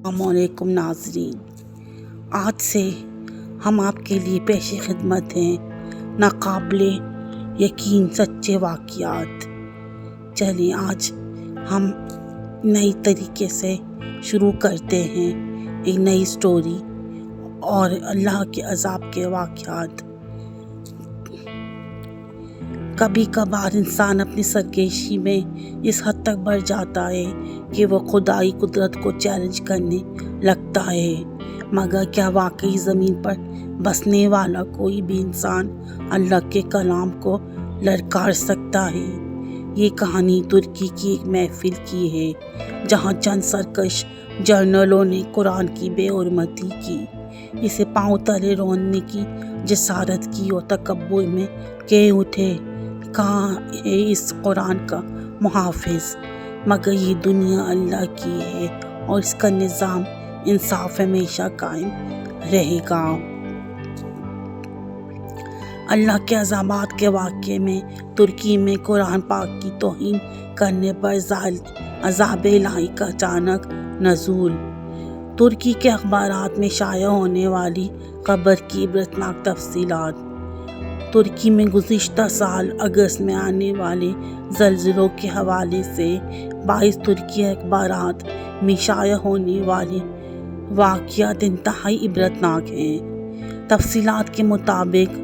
السلام علیکم ناظرین، آج سے ہم آپ کے لیے پیش خدمت ہیں ناقابل یقین سچے واقعات۔ چلیں آج ہم نئی طریقے سے شروع کرتے ہیں ایک نئی سٹوری اور اللہ کے عذاب کے واقعات۔ کبھی کبھار انسان اپنی سرکشی میں اس حد تک بڑھ جاتا ہے کہ وہ خدائی قدرت کو چیلنج کرنے لگتا ہے، مگر کیا واقعی زمین پر بسنے والا کوئی بھی انسان اللہ کے کلام کو للکار سکتا ہے؟ یہ کہانی ترکی کی ایک محفل کی ہے جہاں چند سرکش جرنلوں نے قرآن کی بے حرمتی کی، اسے پاؤں تلے روننے کی جسارت کی اور تکبر میں کہہ اٹھے، کہاں ہے اس قرآن کا محافظ؟ مگر یہ دنیا اللہ کی ہے اور اس کا نظام انصاف ہمیشہ قائم رہے گا۔ اللہ کے عذابات کے واقعے میں ترکی میں قرآن پاک کی توہین کرنے پر عذاب الہی کا اچانک نزول۔ ترکی کے اخبارات میں شائع ہونے والی خبر کی عبرتناک تفصیلات۔ ترکی میں گزشتہ سال اگست میں آنے والے زلزلوں کے حوالے سے 22 ترکی اخبارات میں شائع ہونے والے واقعات انتہائی عبرتناک ہیں۔ تفصیلات کے مطابق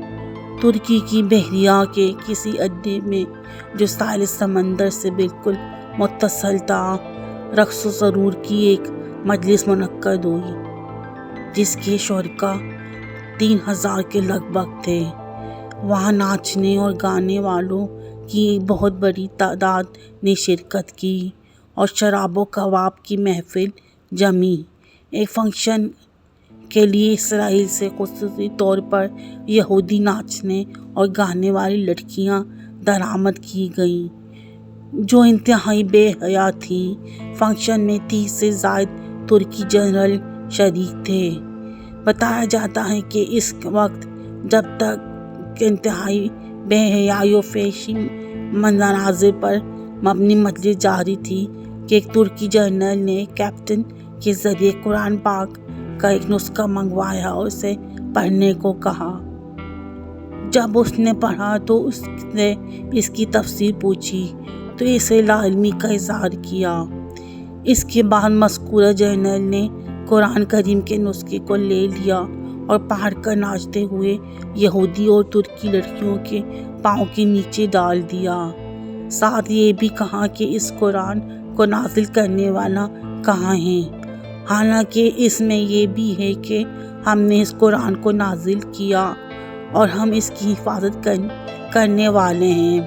ترکی کی بحریہ کے کسی اڈے میں جو ساحل سمندر سے بالکل متصل تھا، رقص و سرور کی ایک مجلس منعقد ہوئی جس کے شرکاء 3000 کے لگ بھگ تھے۔ وہاں ناچنے اور گانے والوں کی ایک بہت بڑی تعداد نے شرکت کی اور شراب و کباب کی محفل جمی۔ ایک فنکشن کے لیے اسرائیل سے خصوصی طور پر یہودی ناچنے اور گانے والی لڑکیاں درآمد کی گئیں جو انتہائی بے حیا تھیں۔ فنکشن میں 30 سے زائد ترکی جنرل شریک تھے۔ بتایا جاتا ہے کہ اس وقت جب تک انتہائی بے حیائی و فحشی مناظر پر مبنی مجلس جاری تھی کہ ایک ترکی جنرل نے کیپٹن کے ذریعے قرآن پاک کا ایک نسخہ منگوایا اور اسے پڑھنے کو کہا۔ جب اس نے پڑھا تو اس نے اس کی تفسیر پوچھی تو اسے لا علمی کا اظہار کیا۔ اس کے بعد مذکورہ جنرل نے قرآن کریم کے نسخے کو لے لیا اور پڑھ کر ناچتے ہوئے یہودی اور ترکی لڑکیوں کے پاؤں کے نیچے ڈال دیا۔ ساتھ یہ بھی کہا کہ اس قرآن کو نازل کرنے والا کہاں ہے، حالانکہ اس میں یہ بھی ہے کہ ہم نے اس قرآن کو نازل کیا اور ہم اس کی حفاظت کرنے والے ہیں۔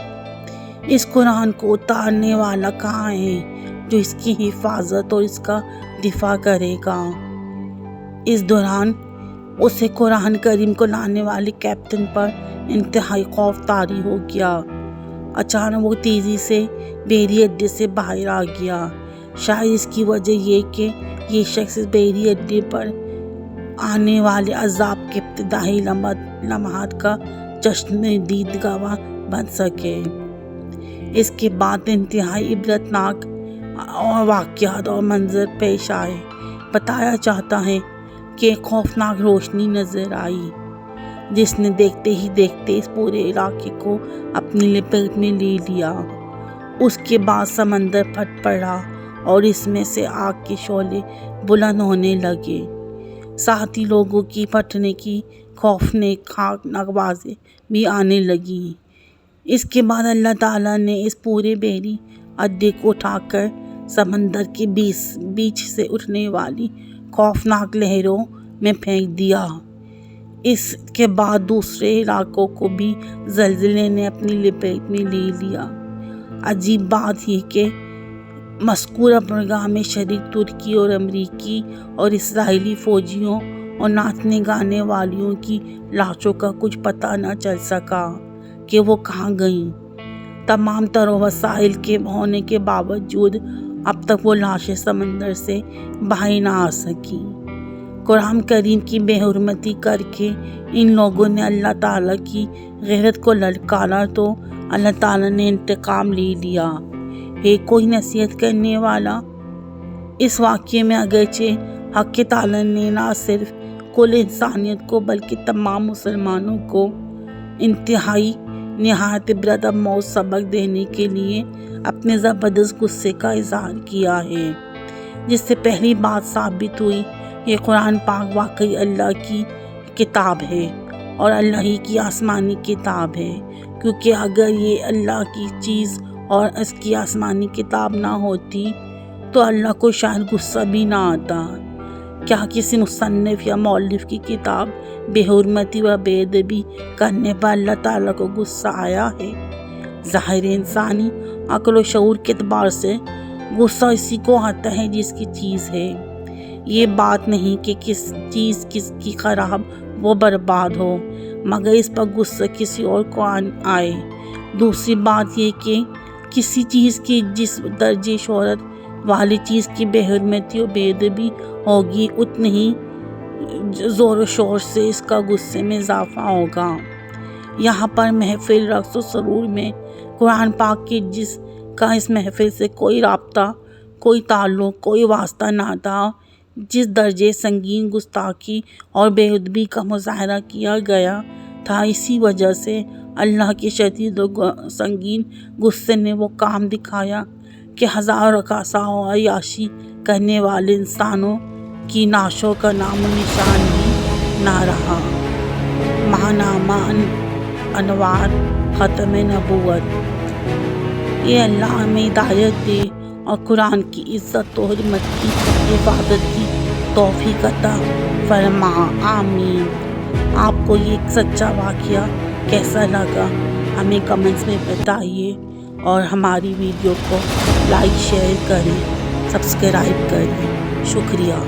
اس قرآن کو اتارنے والا کہاں ہے جو اس کی حفاظت اور اس کا دفاع کرے گا؟ اس دوران اسے قرآن کریم کو لانے والے کیپٹن پر انتہائی خوف طاری ہو گیا۔ اچانک وہ تیزی سے بحری اڈے سے باہر آ گیا۔ شاید اس کی وجہ یہ کہ یہ شخص اس بحری اڈے پر آنے والے عذاب کے ابتدائی لمحات کا چشم دید گواہ بن سکے۔ اس کے بعد انتہائی عبرتناک واقعات اور منظر پیش آئے۔ بتایا جاتا ہے کہ ایک خوفناک روشنی نظر آئی جس نے دیکھتے ہی دیکھتے اس پورے علاقے کو اپنی لپیٹ میں لے لیا۔ اس کے بعد سمندر پھٹ پڑا اور اس میں سے آگ کے شعلے بلند ہونے لگے، ساتھ ہی لوگوں کی پھٹنے کی خوفناک آوازیں بھی آنے لگیں۔ اس کے بعد اللہ تعالیٰ نے اس پورے بحری اڈے کو اٹھا کر سمندر کے بیچ سے اٹھنے والی خوفناک لہروں میں پھینک دیا۔ اس کے بعد دوسرے علاقوں کو بھی زلزلے نے اپنی لپیٹ میں لے لیا۔ عجیب بات یہ کہ مذکورہ پروگرام میں شریک ترکی اور امریکی اور اسرائیلی فوجیوں اور ناچنے گانے والیوں کی لاشوں کا کچھ پتہ نہ چل سکا کہ وہ کہاں گئیں۔ تمام تر وسائل کے ہونے کے باوجود اب تک وہ لاشیں سمندر سے باہر نہ آ سکیں۔ قرآن کریم کی بے حرمتی کر کے ان لوگوں نے اللہ تعالیٰ کی غیرت کو للکارا تو اللہ تعالیٰ نے انتقام لے لیا۔ ہے کوئی نصیحت کرنے والا؟ اس واقعے میں اگرچہ حق تعالی نے نہ صرف کل انسانیت کو بلکہ تمام مسلمانوں کو نہایت عبرت آموز سبق دینے کے لیے اپنے زبردست غصے کا اظہار کیا ہے، جس سے پہلی بات ثابت ہوئی یہ قرآن پاک واقعی اللہ کی کتاب ہے اور اللہ ہی کی آسمانی کتاب ہے، کیونکہ اگر یہ اللہ کی چیز اور اس کی آسمانی کتاب نہ ہوتی تو اللہ کو شاید غصہ بھی نہ آتا۔ کیا کسی مصنف یا مؤلف کی کتاب بے حرمتی و بے ادبی کرنے پر اللہ تعالیٰ کو غصہ آیا ہے؟ ظاہر انسانی عقل و شعور کے اعتبار سے غصہ اسی کو آتا ہے جس کی چیز ہے۔ یہ بات نہیں کہ کس چیز کس کی خراب وہ برباد ہو، مگر اس پر غصہ کسی اور کو آئے۔ دوسری بات یہ کہ کسی چیز کی جس درجے شہرت والی چیز کی بے حرمتی و بے ادبی ہوگی، اتنی ہی زور و شور سے اس کا غصے میں اضافہ ہوگا۔ یہاں پر محفل رقص و سرور میں قرآن پاک کی جس کا اس محفل سے کوئی رابطہ، کوئی تعلق، کوئی واسطہ نہ تھا، جس درجے سنگین گستاخی اور بے ادبی کا مظاہرہ کیا گیا تھا، اسی وجہ سے اللہ کے شدید و سنگین غصے نے وہ کام دکھایا کہ ہزاروں رقاصہ و عیاشی کرنے والے انسانوں کی نعشوں کا نام و نشان بھی نہ رہا۔ ماہنامہ انوار ختم نبوت۔ یہ اللہ ہمیں ہدایت دے اور قرآن کی عزت و حرمت کی حفاظت کی توفیق عطا فرما، آمین۔ آپ کو یہ سچا واقعہ کیسا لگا ہمیں کمنٹس میں بتائیے، اور ہماری ویڈیو کو لائک شیئر کریں، سبسکرائب کریں۔ شکریہ۔